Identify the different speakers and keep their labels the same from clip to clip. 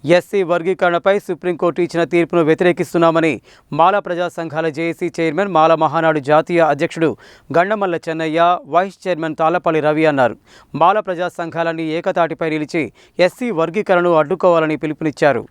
Speaker 1: SC వర్గీకరణపై supreme court ఇచ్చిన తీర్పును వ్యతిరేకిస్తున్నామని మాల ప్రజా సంఘాల జేఏసీ చైర్మన్ మాల మహానాడు జాతీయ అధ్యక్షుడు గండమల్ల చెన్నయ్య, వైస్ చైర్మన్ తాళ్లపల్లి రవి అన్నారు. మాల ప్రజా సంఘాలన్నీ ఏకతాటిపై నిలిచి ఎస్సీ వర్గీకరణను అడ్డుకోవాలని పిలుపునిచ్చారు.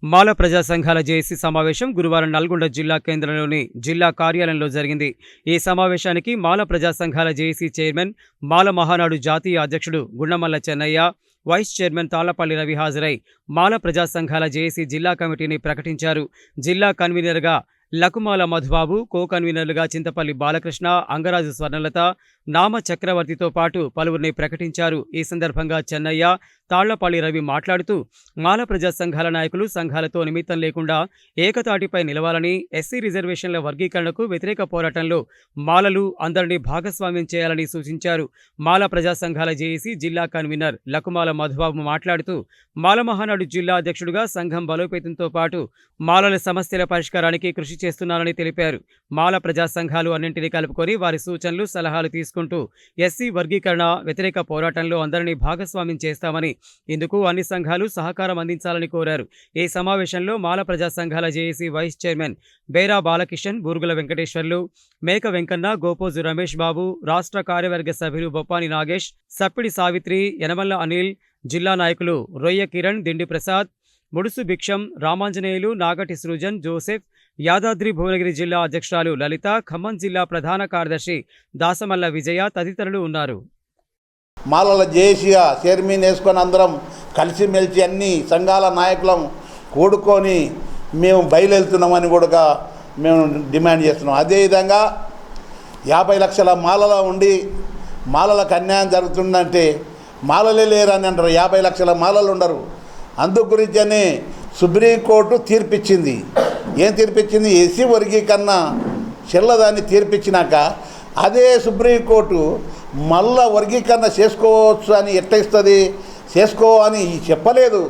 Speaker 1: మాల ప్రజా సంఘాల జేఏసీ సమావేశం గురువారం నల్గొండ జిల్లా కేంద్రంలోని జిల్లా కార్యాలయంలో జరిగింది. ఈ సమావేశానికి మాల ప్రజా సంఘాల జేఏసీ చైర్మన్ మాల మహానాడు జాతీయ అధ్యక్షుడు గుండమల్ల చెన్నయ్య, వైస్ చైర్మన్ తాళ్లపల్లి రవి హాజరై మాల ప్రజా సంఘాల జేఏసీ జిల్లా కమిటీని ప్రకటించారు. జిల్లా కన్వీనర్గా లకుమాల మధుబాబు, కో కన్వీనర్లుగా చింతపల్లి బాలకృష్ణ, అంగరాజు స్వర్ణలత, నామ చక్రవర్తితో పాటు పలువురిని ప్రకటించారు. ఈ సందర్భంగా చెన్నయ్య, తాళ్లపల్లి రవి మాట్లాడుతూ మాల ప్రజా సంఘాల నాయకులు సంఘాలతో నిమిత్తం లేకుండా ఏకతాటిపై నిలవాలని, ఎస్సీ రిజర్వేషన్ల వర్గీకరణకు వ్యతిరేక పోరాటంలో మాలలు అందరినీ భాగస్వామ్యం చేయాలని సూచించారు. మాల ప్రజా సంఘాల జేఏసీ జిల్లా కన్వీనర్ లకుమాల మధుబాబు మాట్లాడుతూ మాల మహానాడు జిల్లా అధ్యక్షుడిగా సంఘం బలోపేతంతో పాటు మాలల సమస్యల పరిష్కారానికి కృషి చేస్తున్నారని తెలిపారు. మాల ప్రజా సంఘాలు అన్నింటినీ కలుపుకొని వారి సూచనలు, సలహాలు తీసుకుంటూ ఎస్సీ వర్గీకరణ వ్యతిరేక పోరాటంలో అందరినీ భాగస్వామ్యం చేస్తామని, ఇందుకు అన్ని సంఘాలు సహకారం అందించాలని కోరారు. ఈ సమావేశంలో మాల ప్రజా సంఘాల JAC vice chairman Bera Balakishan, Burugula Venkateswarlu, Meka Venkanna, గోపోజు Ramesh Babu, రాష్ట్ర కార్యవర్గ సభ్యులు బొప్పాని నాగేష్, సప్పిడి సావిత్రి, యనమల్ల అనిల్, జిల్లా నాయకులు రొయ్య కిరణ్, దిండి ప్రసాద్, ముడుసు భిక్షం, రామాంజనేయులు, నాగటి సృజన్, జోసెఫ్, యాదాద్రి భువనగిరి జిల్లా అధ్యక్షురాలు లలిత, ఖమ్మం జిల్లా ప్రధాన కార్యదర్శి దాసమల్ల విజయ తదితరులు ఉన్నారు.
Speaker 2: మాలల జేఏసీగా చైర్మన్ వేసుకొని అందరం కలిసిమెలిసి అన్ని సంఘాల నాయకులం కూడుకొని మేము బయలుదేరుతున్నామని కూడా మేము డిమాండ్ చేస్తున్నాం. అదేవిధంగా 50 లక్షల మాలల ఉండి మాలలకు అన్యాయం జరుగుతుందంటే మాలలే లేరని అంటారు. 50 లక్షల మాలలు ఉండరు. అందు గురించనే సుప్రీంకోర్టు తీర్పిచ్చింది. ఏం తీర్పిచ్చింది? ఎస్సీ వర్గీకరణ చెల్లదాన్ని తీర్పిచ్చినాక అదే సుప్రీంకోర్టు మళ్ళా వర్గీకరణ చేసుకోవచ్చు అని ఎట్లా ఇస్తుంది? చేసుకో అని చెప్పలేదు.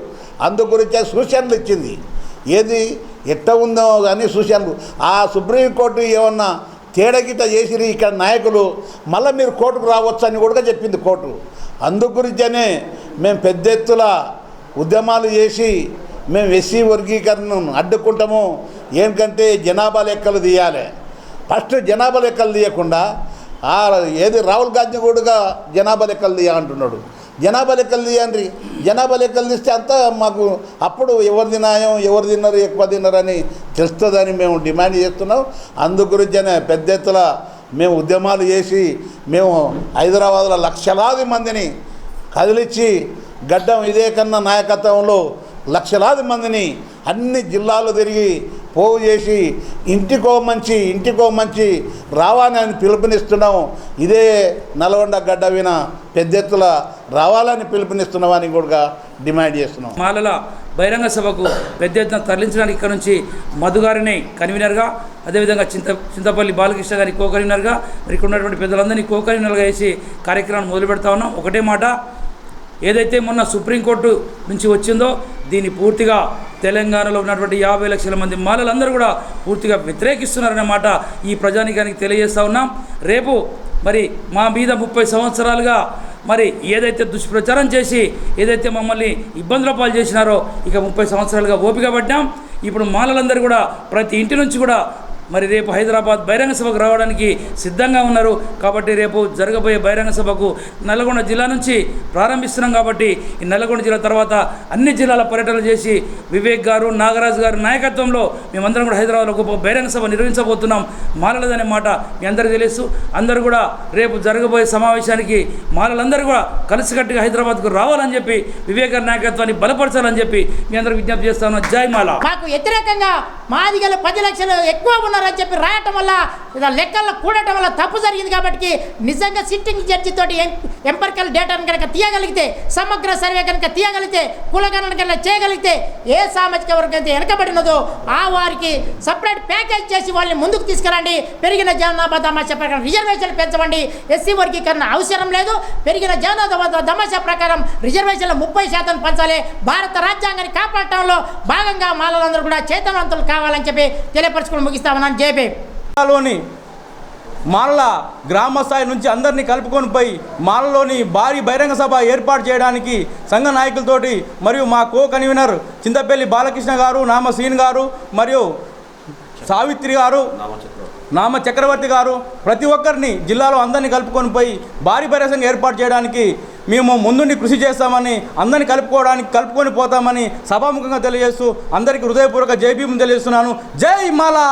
Speaker 2: అందు గురించే సూచనలు ఇచ్చింది. ఏది ఎట్ట ఉందో కానీ సూచనలు. ఆ సుప్రీంకోర్టు ఏమన్నా తేడగిట చేసిరి ఇక్కడ నాయకులు మళ్ళీ మీరు కోర్టుకు రావచ్చు అని కూడా చెప్పింది కోర్టు. అందు గురించనే మేము పెద్ద ఎత్తున ఉద్యమాలు చేసి మేము ఎస్సీ వర్గీకరణను అడ్డుకుంటాము. ఏంటంటే జనాభా లెక్కలు తీయాలి. ఫస్ట్ జనాభా లెక్కలు తీయకుండా ఏది రాహుల్ గాంధీ కూడా జనాభా లెక్కలు తీయాలంటున్నాడు. జనాభా లెక్కలు తీయండి. జనాభా లెక్కలు తీస్తే అంతా మాకు అప్పుడు ఎవరిది న్యాయం, ఎవరు తిన్నారు, ఎక్కువ తిన్నారని తెలుస్తుందని మేము డిమాండ్ చేస్తున్నాం. అందు గురించనే పెద్ద ఎత్తున మేము ఉద్యమాలు చేసి మేము హైదరాబాద్లో లక్షలాది మందిని కదిలించి గడ్డం ఇదే కన్నా నాయకత్వంలో లక్షలాది మందిని అన్ని జిల్లాలు తిరిగి పోగు చేసి ఇంటికో మంచి రావాలని పిలుపునిస్తున్నాం. ఇదే నల్గొండ గడ్డ విన పెద్ద ఎత్తున రావాలని పిలుపునిస్తున్నామని కూడా డిమాండ్ చేస్తున్నాం.
Speaker 3: మాలల బహిరంగ సభకు పెద్ద ఎత్తున తరలించడానికి ఇక్కడ నుంచి మధుగారిని కన్వీనర్గా, అదేవిధంగా చింతపల్లి బాలకృష్ణ గారి కో కన్వీనర్గా, మరి ఇక్కడ ఉన్నటువంటి పెద్దలందరినీ కో కన్వీనర్గా వేసి కార్యక్రమాన్ని మొదలు పెడతా ఉన్నాం. ఒకటే మాట, ఏదైతే మొన్న సుప్రీంకోర్టు నుంచి వచ్చిందో దీన్ని పూర్తిగా తెలంగాణలో ఉన్నటువంటి 50 లక్షల మంది మాలలందరూ కూడా పూర్తిగా వ్యతిరేకిస్తున్నారనే మాట ఈ ప్రజానీకానికి తెలియజేస్తూ ఉన్నాం. రేపు మరి మా మీద 30 సంవత్సరాలుగా మరి ఏదైతే దుష్ప్రచారం చేసి ఏదైతే మమ్మల్ని ఇబ్బందుల పాలు చేసినారో ఇక 30 సంవత్సరాలుగా ఓపిక పడ్డాం. ఇప్పుడు మాలలందరూ కూడా ప్రతి ఇంటి నుంచి కూడా మరి రేపు హైదరాబాద్ బహిరంగ సభకు రావడానికి సిద్ధంగా ఉన్నారు. కాబట్టి రేపు జరగబోయే బహిరంగ సభకు నల్గొండ జిల్లా నుంచి ప్రారంభిస్తున్నాం. కాబట్టి ఈ నల్గొండ జిల్లా తర్వాత అన్ని జిల్లాల పర్యటన చేసి వివేక్ గారు, నాగరాజు గారి నాయకత్వంలో మేమందరం కూడా హైదరాబాద్లో గొప్ప బహిరంగ సభ నిర్వహించబోతున్నాం. మాలలదనే మాట మీ అందరికీ తెలుసు. అందరూ కూడా రేపు జరగబోయే సమావేశానికి మాలలందరూ కూడా కలిసికట్టుగా హైదరాబాద్కు రావాలని చెప్పి వివేక్ గారి నాయకత్వాన్ని బలపరచాలని చెప్పి మీ అందరికి విజ్ఞప్తి చేస్తాను. జై మాల.
Speaker 4: మాకు వ్యతిరేకంగా మాదిగలు 10 లక్షలు ఎక్కువ ఉన్నారని చెప్పి రాయటం వల్ల లెక్కల్లో కూడటం వల్ల తప్పు జరిగింది. కాబట్టి నిజంగా సిట్టింగ్ జడ్జితో ఎంపరికల్ డేటాను కనుక తీయగలిగితే, సమగ్ర సర్వే కనుక తీయగలిగితే, కులగణన కనుక చేయగలిగితే ఏ సామాజిక వర్గం అయితే వెనకబడినదో ఆ వారికి సపరేట్ ప్యాకేజ్ చేసి వాళ్ళని ముందుకు తీసుకురండి. పెరిగిన జనాభా దమాషా ప్రకారం రిజర్వేషన్లు పెంచమండి. ఎస్సీ వర్గీకరణ అవసరం లేదు. పెరిగిన జనాభా దమాషా ప్రకారం రిజర్వేషన్లు 30% పెంచాలి. భారత రాజ్యాంగాన్ని కాపాడటంలో భాగంగా మాలలందరూ కూడా చైతన్యవంతులు కావాలని చెప్పి తెలియపరచుకుని ముగిస్తామని జేబీ
Speaker 5: లోని మాలల గ్రామ స్థాయి నుంచి అందరినీ కలుపుకొని పోయి మాలలోని భారీ బహిరంగ సభ ఏర్పాటు చేయడానికి సంఘ నాయకులతోటి మరియు మా కో కన్వీనర్ చింతపల్లి బాలకృష్ణ గారు, నామ శ్రీన్ గారు మరియు సావిత్రి గారు, నామ చక్రవర్తి గారు ప్రతి ఒక్కరిని జిల్లాలో అందరినీ కలుపుకొని పోయి భారీ బహిరంగ ఏర్పాటు చేయడానికి మేము ముందుండి కృషి చేస్తామని, అందరినీ కలుపుకొని పోతామని సభాముఖంగా తెలియజేస్తూ అందరికీ హృదయపూర్వక జై భీమ్ తెలియజేస్తున్నాను. జై మాలా.